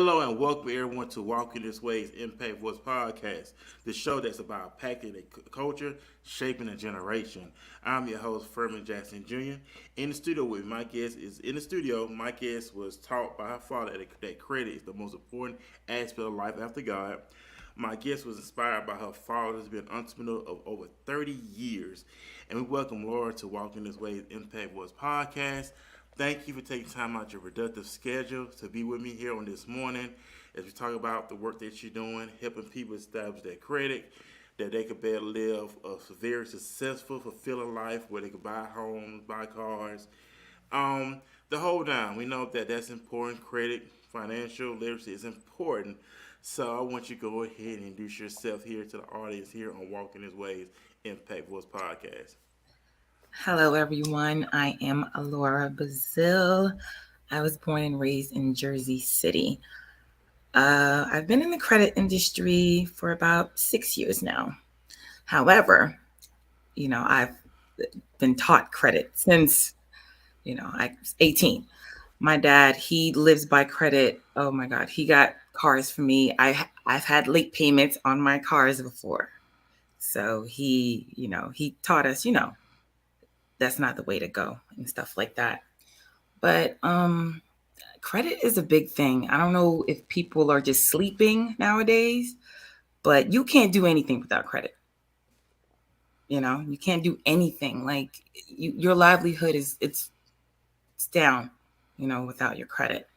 Hello and welcome everyone to Walking This Way's Impact Voice podcast, the show that's about packing a culture, shaping a generation. I'm your host, Furman Jackson Jr. In the studio with my guest is in the studio. My guest was taught by her father that credit is the most important aspect of life after God. My guest was inspired by her father, who's been an entrepreneur of over 30 years. And we welcome Laura to Walking This Way's Impact Voice podcast. Thank you for taking time out your productive schedule to be with me here on this morning as we talk about the work that you're doing, helping people establish their credit, that they could better live a very successful, fulfilling life where they could buy homes, buy cars, the whole nine. We know that that's important. Credit, financial literacy is important. So I want you to go ahead and introduce yourself here to the audience here on Walking His Ways Impact Voice Podcast. Hello, everyone. I am Laura Bazil. I was born and raised in Jersey City. I've been in the credit industry for about 6 years now. However, I've been taught credit since, I was 18. My dad, he lives by credit. Oh my God, he got cars for me. I've had late payments on my cars before. So he taught us, that's not the way to go and stuff like that. But credit is a big thing. I don't know if people are just sleeping nowadays, but you can't do anything without credit. You can't do anything. Like your livelihood it's down, without your credit.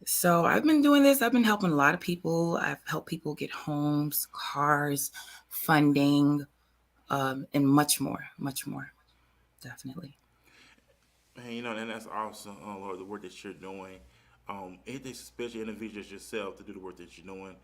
So I've been doing this. I've been helping a lot of people. I've helped people get homes, cars, funding, and much more. Definitely. And and that's awesome, Lord, the work that you're doing. It takes especially individuals yourself to do the work that you're doing,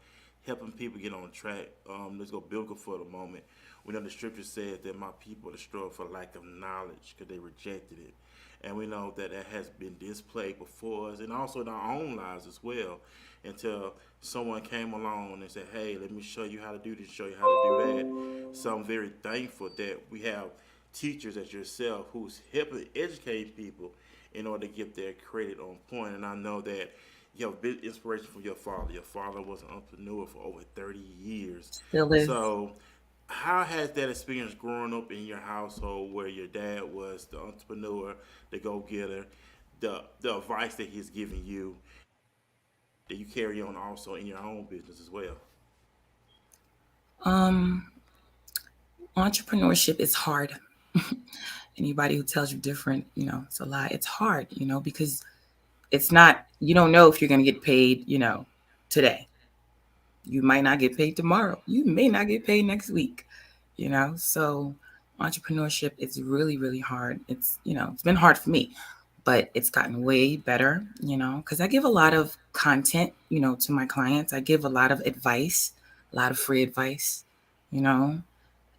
helping people get on track. Let's go biblical for the moment. We know the scripture says that my people are destroyed for lack of knowledge because they rejected it. And we know that that has been displayed before us and also in our own lives as well until someone came along and said, hey, let me show you how to do this, show you how to do that. So I'm very thankful that we have teachers as yourself who's helping educate people in order to get their credit on point. And I know that you have a big inspiration from your father. Your father was an entrepreneur for over 30 years. Still is. So how has that experience growing up in your household where your dad was the entrepreneur, the go-getter, the advice that he's giving you that you carry on also in your own business as well? Um, Entrepreneurship is hard. Anybody who tells you different, it's a lie. It's hard, because it's not, you don't know if you're going to get paid, today. You might not get paid tomorrow. You may not get paid next week, So entrepreneurship is really, really hard. It's been hard for me, but it's gotten way better, because I give a lot of content, to my clients. I give a lot of advice, a lot of free advice, you know,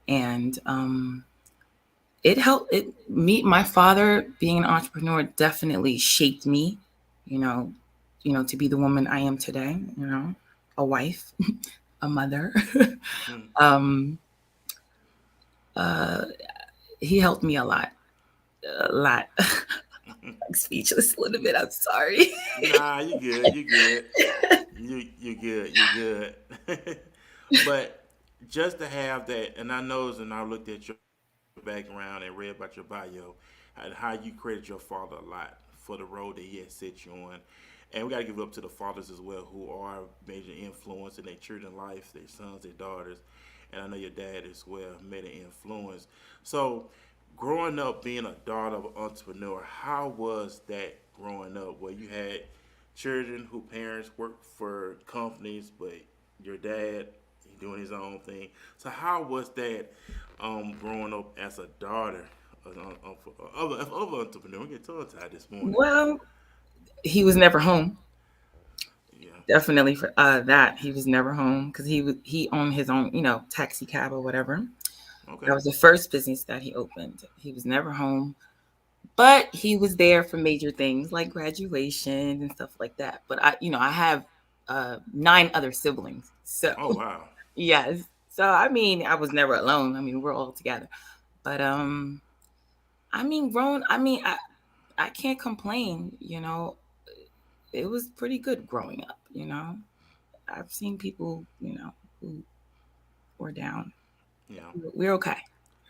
and it helped it me my father being an entrepreneur definitely shaped me, you know, to be the woman I am today, a wife, a mother. Hmm. um uh he helped me a lot. Like speechless a little bit, I'm sorry. Nah, you good. You good. You good. You good. But just to have that, and I noticed, and I looked at your background and read about your bio, and how you credit your father a lot for the road that he has set you on. And we got to give it up to the fathers as well, who are major influence in their children's life, their sons, their daughters. And I know your dad as well made an influence. So, growing up being a daughter of an entrepreneur, how was that growing up? Where you had children who parents worked for companies, but your dad he doing his own thing. So how was that growing up as a daughter of an entrepreneur? We get tongue tied this morning. Well, he was never home. Yeah. Definitely for that he was never home because he owned his own, taxi cab or whatever. That Okay. was the first business that he opened. He was never home, but he was there for major things like graduation and stuff like that. But I have 9 other siblings, so Oh wow. yes. So I mean, I was never alone. I mean, we're all together. But I mean, grown. I mean, I can't complain. it was pretty good growing up. I've seen people, who were down. You know. We're okay.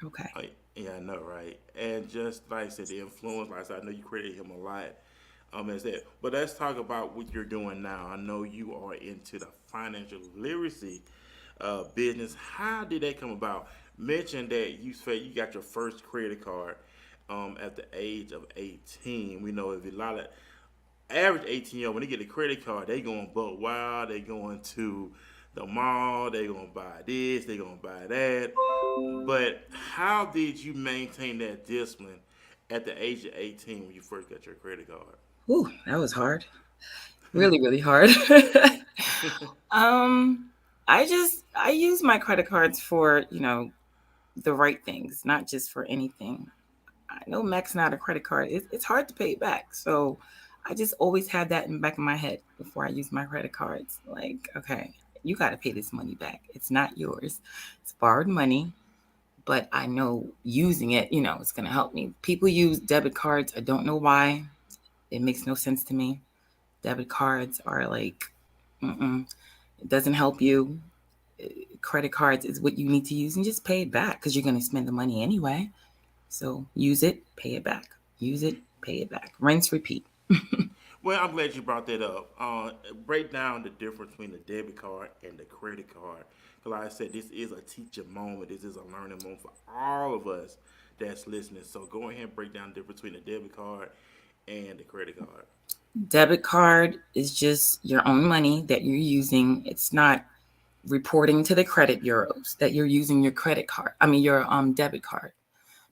We're okay. Yeah, I know, right? And just like I said, the influence, like I said, I know you credited him a lot. As that. But let's talk about what you're doing now. I know you are into the financial literacy business. How did that come about? Mention that you say you got your first credit card at the age of 18. We know if a lot of average 18-year-old when they get a credit card, they going buck wild. They going to the mall. They gonna buy this. They gonna buy that. But how did you maintain that discipline at the age of 18 when you first got your credit card? Ooh, that was hard. Really, really hard. um, I use my credit cards for, the right things, not just for anything. I know maxing out a credit card, it's hard to pay it back. So I just always had that in the back of my head before I use my credit cards. Like, okay, you got to pay this money back. It's not yours. It's borrowed money, but I know using it, it's going to help me. People use debit cards. I don't know why. It makes no sense to me. Debit cards are like, mm-mm, it doesn't help you. Credit cards is what you need to use and just pay it back because you're going to spend the money anyway. So use it, pay it back. Use it, pay it back. Rinse, repeat. Well, I'm glad you brought that up. Break down the difference between the debit card and the credit card. Because, like I said, this is a teacher moment. This is a learning moment for all of us that's listening. So, go ahead and break down the difference between the debit card and the credit card. Debit card is just your own money that you're using. It's not reporting to the credit bureaus that you're using your credit card. I mean, your debit card.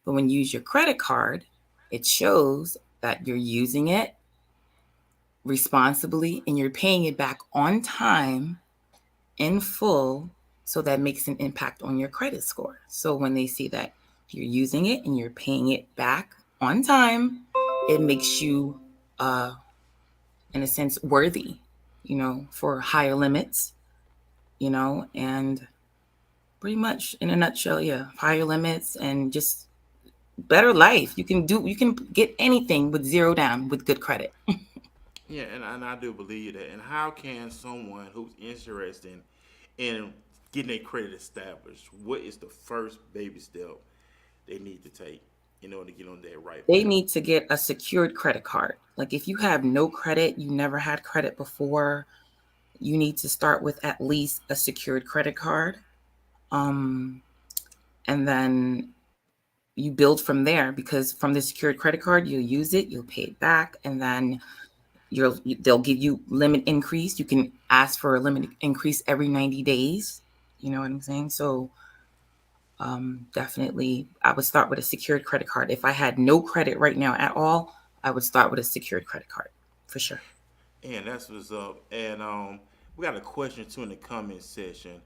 But when you use your credit card, it shows that you're using it responsibly and you're paying it back on time in full. So that makes an impact on your credit score. So when they see that you're using it and you're paying it back on time, it makes you, uh, in a sense, worthy, for higher limits, and pretty much in a nutshell, yeah, higher limits and just better life. You can get anything with zero down with good credit. Yeah, and I do believe that. And how can someone who's interested in getting their credit established, what is the first baby step they need to take in order to get on that right They path? need to get a secured credit card. Like if you have no credit, you never had credit before, you need to start with at least a secured credit card. Um, and then you build from there because from the secured credit card, you'll use it, you'll pay it back, and then they'll give you limit increase. You can ask for a limit increase every 90 days. You know what I'm saying? So definitely, I would start with a secured credit card. If I had no credit right now at all, I would start with a secured credit card for sure. And that's what's up. And we got a question too in the comment section.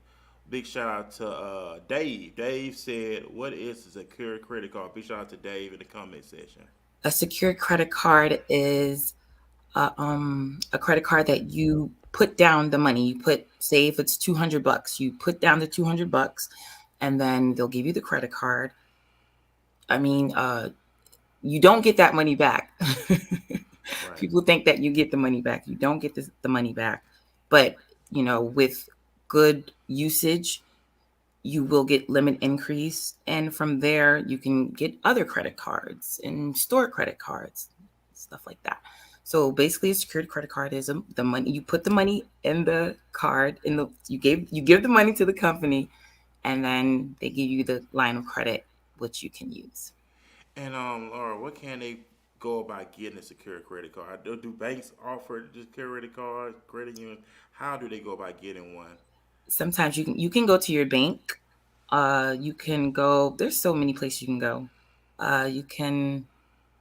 Big shout out to Dave. Dave said, "What is a secure credit card?" Big shout out to Dave in the comment section. A secured credit card is a credit card that you put down the money. You put, say, if it's $200, you put down the $200, and then they'll give you the credit card. I mean, you don't get that money back. Right. People think that you get the money back. You don't get the money back. But, with good usage, you will get limit increase. And from there, you can get other credit cards and store credit cards, stuff like that. So basically, a secured credit card is the money you put the money in the card you give the money to the company, and then they give you the line of credit which you can use. And Laura, what can they go about getting a secure credit card? Do banks offer just credit cards, credit unions? How do they go about getting one? Sometimes you can go to your bank. You can go. There's so many places you can go. You can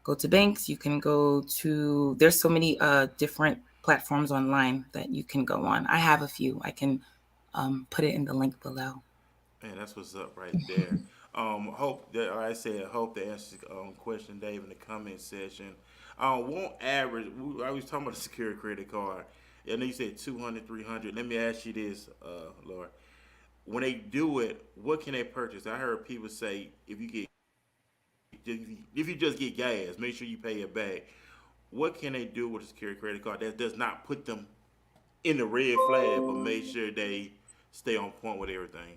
go to banks. You can go to. There's so many different platforms online that you can go on. I have a few. I can put it in the link below. Man, that's what's up right there. Hope that like I said, hope that answers question Dave in the comment section. Won't average? I was talking about the secure credit card. I know you said 200, 300. Let me ask you this, Laura. When they do it, what can they purchase? I heard people say if you just get gas, make sure you pay it back. what can they do with a secure credit card that does not put them in the red flag, but make sure they stay on point with everything?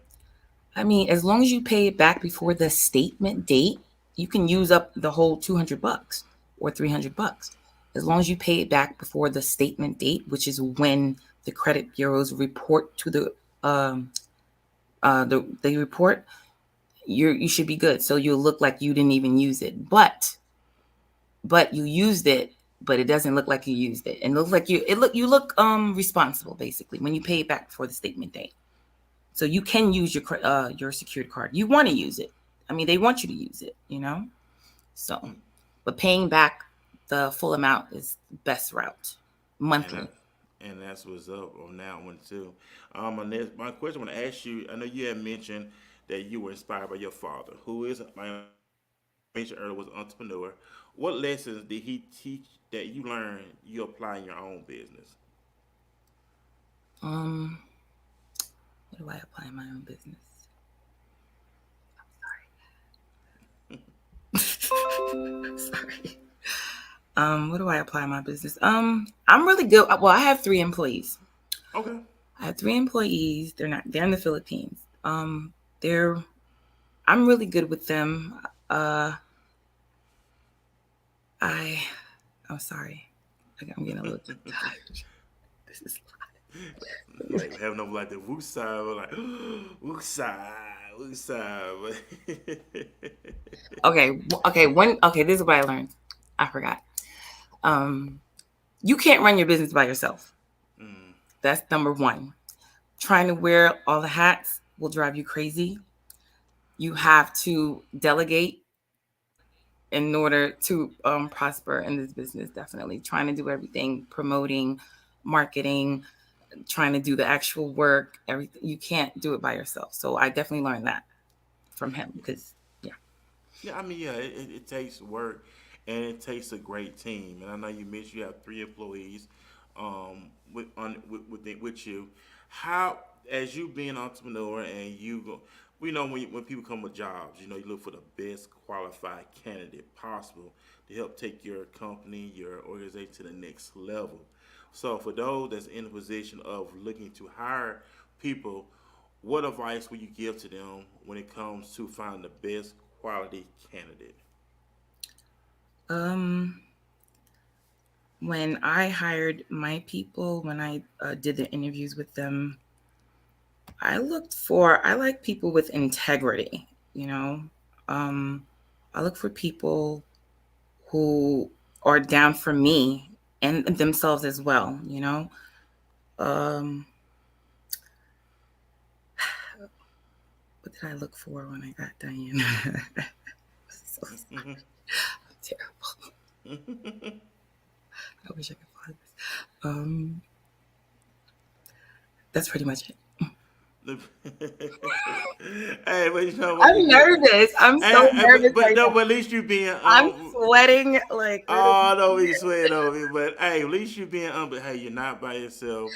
I mean, as long as you pay it back before the statement date, you can use up the whole $200 or $300. As long as you pay it back before the statement date, which is when the credit bureaus report to the report, you should be good. So you'll look like you didn't even use it, but you used it, but it doesn't look like you used it, and it looks like you look responsible basically when you pay it back before the statement date. So you can use your secured card. You want to use it. I mean, they want you to use it, So, but paying back the full amount is the best route monthly. And that's what's up on that one too. My question I want to ask you. I know you had mentioned that you were inspired by your father, who is, like I mentioned earlier, was an entrepreneur. What lessons did he teach that you learned you apply in your own business? Um, what do I apply in my own business? I'm sorry. Sorry. What do I apply in my business? I'm really good. Well, I have 3 employees. Okay. I have 3 employees. They're in the Philippines. I'm really good with them. I'm sorry. I'm getting a little tired. This is Like having them like the woosah, like woosah, woosah. okay. This is what I learned. I forgot. You can't run your business by yourself. That's number 1. Trying to wear all the hats will drive you crazy. You have to delegate in order to prosper in this business. Definitely trying to do everything, promoting, marketing, trying to do the actual work, everything. You can't do it by yourself. So I definitely learned that from him because, yeah. Yeah, I mean, yeah, it takes work and it takes a great team. And I know you mentioned you have 3 employees with you. How, as you being an entrepreneur and you go, we know when people come with jobs, you look for the best qualified candidate possible to help take your company, your organization to the next level. So for those that's in the position of looking to hire people, what advice would you give to them when it comes to finding the best quality candidate? When I hired my people, when I did the interviews with them, I like people with integrity, I look for people who are down for me and themselves as well, Um, what did I look for when I got Diane? So sorry. I'm terrible. I wish I could find this. That's pretty much it. Hey, but you know what? I'm nervous. I'm so nervous. But no, but at least you being I'm sweating like. oh no, we sweating over it. But hey, at least you being but hey, you're not by yourself.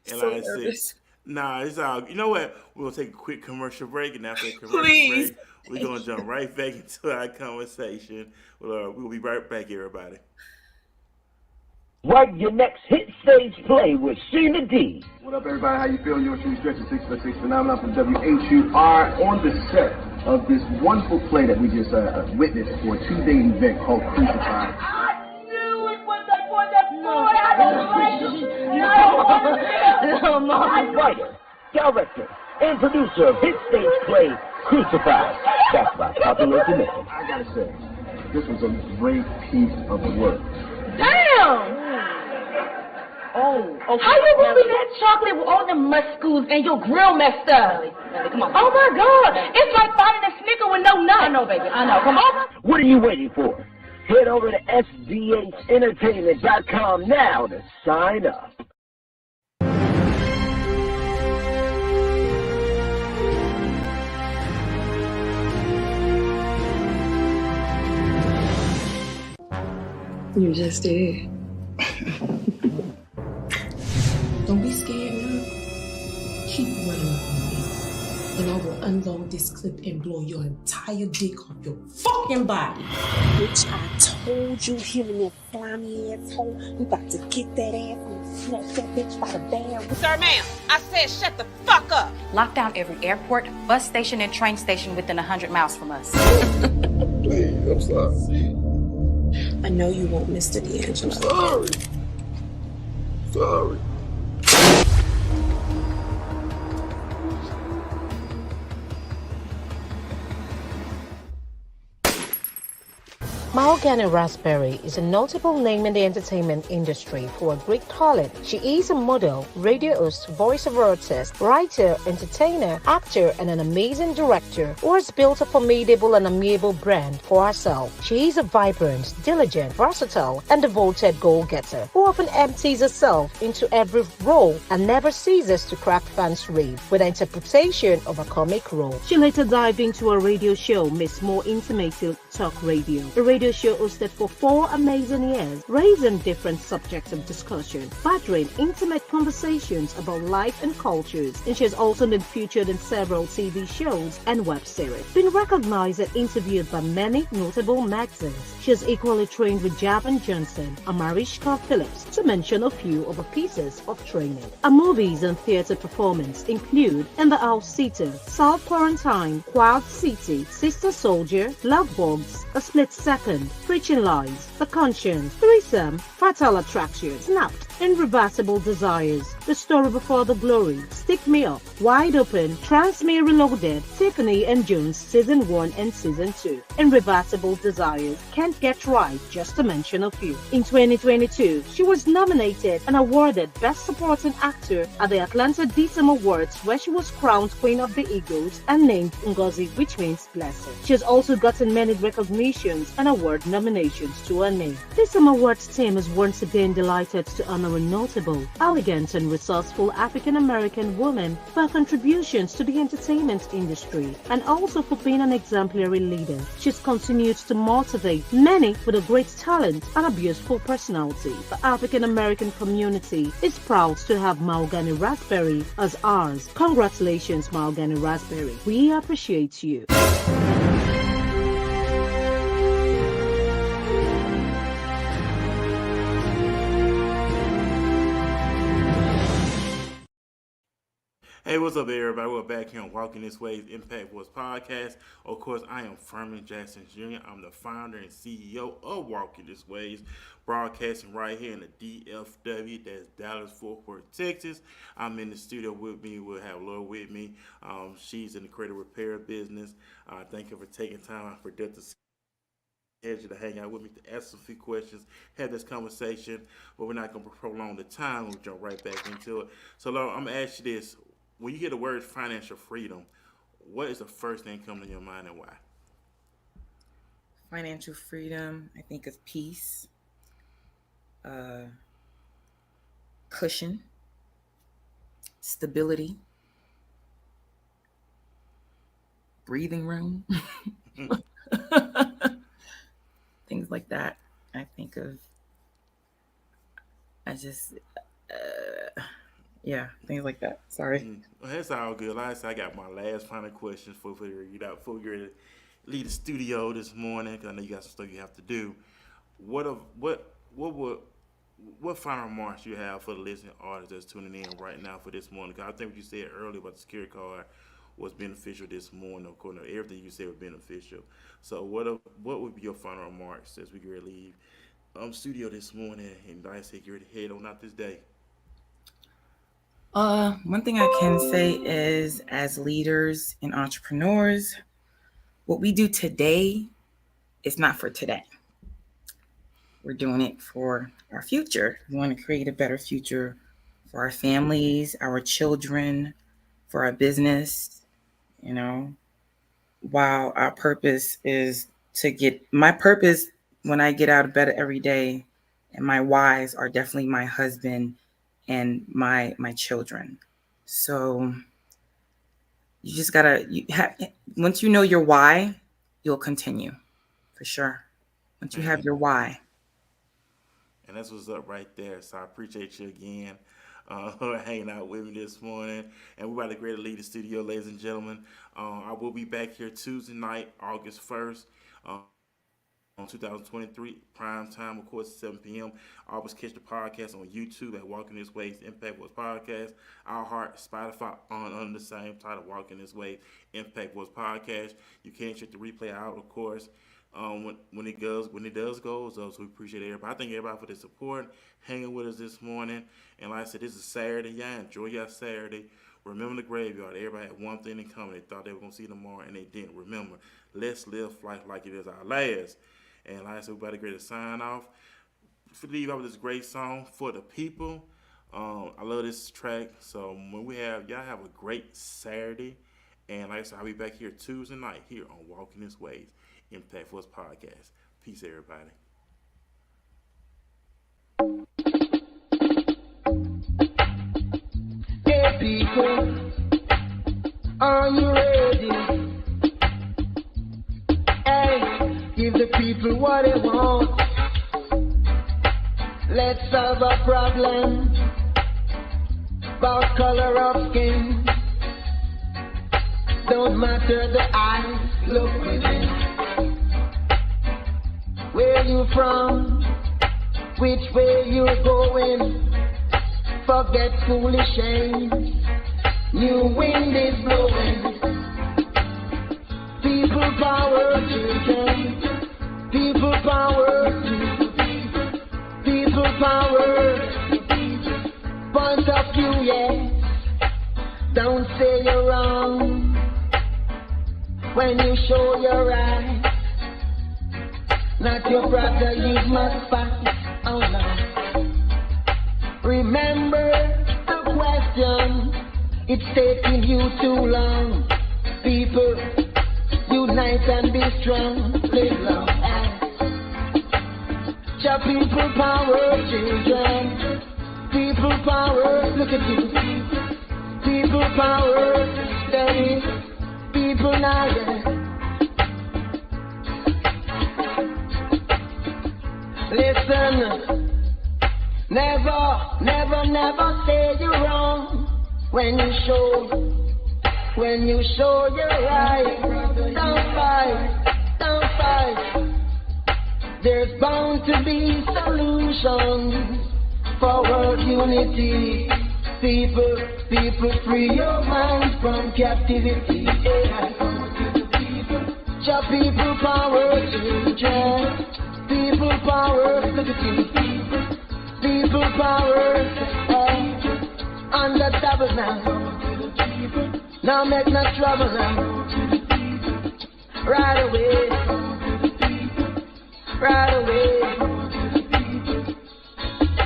And So like I said, nervous. nah, it's all. You know what? We'll take a quick commercial break, and after that commercial Please. break, we're gonna jump right back into our conversation. We'll be right back, everybody. Write your next hit stage play with Sheena D. What up, everybody? How you feeling? Yours truly, Stretcher 6x6 Phenomenon from WHUR on the set of this wonderful play that we just witnessed for a 2-day event called Crucified. I knew it was for the boy. I don't like him. I don't want him. Writer, director, and producer of hit stage play Crucified. That's by popular demand. I gotta say, this was a great piece of work. Damn! Oh, how you moving that chocolate with all the muscles and your grill messed up? Come on. Oh my God! It's like finding a Snicker with no nut. I know, baby. I know. Come on. What are you waiting for? Head over to sdhentertainment.com now to sign up. You just did. Don't be scared, girl. Keep running. and I will unload this clip and blow your entire dick off your fucking body. Bitch, I told you, him and that slimy asshole, we about to get that ass and snatch that bitch by the band. Sir, ma'am, I said shut the fuck up. Lock down every airport, bus station, and train station within 100 miles from us. Please, I'm sorry. I know you won't, Mr. D'Angelo. Sorry. Morgana Raspberry is a notable name in the entertainment industry for a great talent. She is a model, radio host, voiceover artist, writer, entertainer, actor, and an amazing director who has built a formidable and amiable brand for herself. She is a vibrant, diligent, versatile, and devoted goal-getter who often empties herself into every role and never ceases to crack fans' rib with the interpretation of a comic role. She later dived into a radio show, Miss More Intimate Talk Radio, a radio show hosted for 4 amazing years, raising different subjects of discussion, fostering intimate conversations about life and cultures, and she has also been featured in several TV shows and web series. Been recognized and interviewed by many notable magazines. She has equally trained with Javon Johnson and Mariska Phillips, to mention a few of her pieces of training. Her movies and theatre performance include In the House Seater, Self Quarantine, Wild City, Sister Soldier, Love Bugs, A Split Second, Preaching Lies, The Conscience, Threesome, Fatal Attraction, Snapped, Irreversible Desires, The Story Before the Glory, Stick Me Up, Wide Open, Trans Me Reloaded, Tiffany and Jones Season 1 and Season 2, Irreversible Desires, Can't Get Right, just to mention a few. In 2022, she was nominated and awarded Best Supporting Actor at the Atlanta DSM Awards, where she was crowned Queen of the Eagles and named Ngozi, which means blessed. She has also gotten many recognitions and award nominations to her name. DSM Awards team is once again delighted to honor a notable, elegant and resourceful African-American woman for her contributions to the entertainment industry and also for being an exemplary leader. She's continued to motivate many with a great talent and a beautiful personality. The African-American community is proud to have Morgana Raspberry as ours. Congratulations, Morgana Raspberry. We appreciate you. Hey, what's up, everybody? We're back here on Walking This Way's Impact Voice podcast. Of course, I am Furman Jackson Jr. I'm the founder and CEO of Walking This Way's, broadcasting right here in the DFW, that's Dallas, Fort Worth, Texas. I'm in the studio with me. We'll have Laura with me. She's in the credit repair business. Thank you for taking time out for productive schedule to hang out with me, to ask a few questions, have this conversation. But we're not going to prolong the time. We'll jump right back into it. So, Laura, I'm going to ask you this. When you hear the word financial freedom, what is the first thing coming to your mind and why? Financial freedom, I think of peace, cushion, stability, breathing room, things like that. I think of, things like that. Sorry. Well, that's all good. Like I said, I got my last final question for you before we ready to leave the studio this morning, because I know you got some stuff you have to do. What final remarks you have for the listening audience that's tuning in right now for this morning? Because I think what you said earlier about the security card was beneficial this morning. According to everything you said was beneficial. So what would be your final remarks as we get ready to leave studio this morning, and like I said, get ready to head on out this day? One thing I can say is, as leaders and entrepreneurs, what we do today is not for today. We're doing it for our future. We want to create a better future for our families, our children, for our business, while our purpose is my purpose when I get out of bed every day, and my whys are definitely my husband and my children. So you just once you know your why, you'll continue for sure. Once you have your why. And that's what's up right there. So I appreciate you again. hanging out with me this morning. And we're about to get ready to leave the studio, ladies and gentlemen. I will be back here Tuesday night, August 1st. On 2023, prime time, of course, 7 p.m. Always catch the podcast on YouTube at Walking This Way Impact Wars Podcast. Our Heart, Spotify under the same title, Walking This Way Impact Wars Podcast. You can check the replay out, of course, when it does go. So we appreciate everybody. I thank everybody for the support, hanging with us this morning. And like I said, this is Saturday. Y'all enjoy your Saturday. Remember the graveyard. Everybody had one thing in common. They thought they were going to see tomorrow, and they didn't. Remember, let's live life like it is our last. And like I said, we're about to get ready to sign off. Leave out with this great song for the people. I love this track. So when y'all have a great Saturday. And like I said, I'll be back here Tuesday night here on Walking This Ways Impact Force Podcast. Peace, everybody. Hey people, are you ready? Give the people what they want. Let's solve a problem about color of skin. Don't matter the eyes, look within. Where you from? Which way you're going? Forget foolish aims. New wind is blowing. People power children. People power, people power, point of view, yes, don't say you're wrong, when you show your right, not your brother you must fight, oh no, remember the question, it's taking you too long, people, unite and be strong, live long. People power, children. People power, look at you. People power, steady. People now, yeah. Listen, never say you're wrong. When you show you're right. Don't fight. There's bound to be solutions for world unity. People, free your minds from captivity. Yeah. People power, children. People power, look at you. People power, on the double now. Now make no trouble now. Right away. Right away.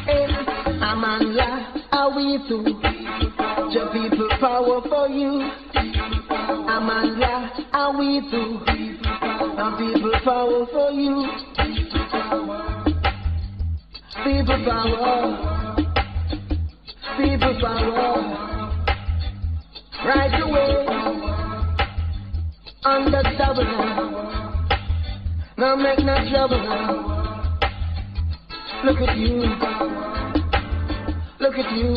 Hey, Amanda, are we through? The people power for you. Amanda, are we through? The people power for you. People power. People power. Right away. On the double now. Now make no trouble now. Look at you. Look at you.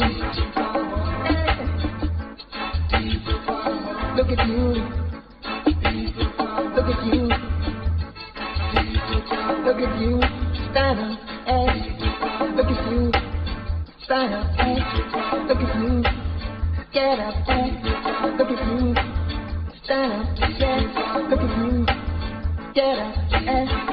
Look at you. Look at you. Look at you. Stand up. Look at you. Stand up. Look at you. Get up. Look at you. Stand up. Look at you. Get up.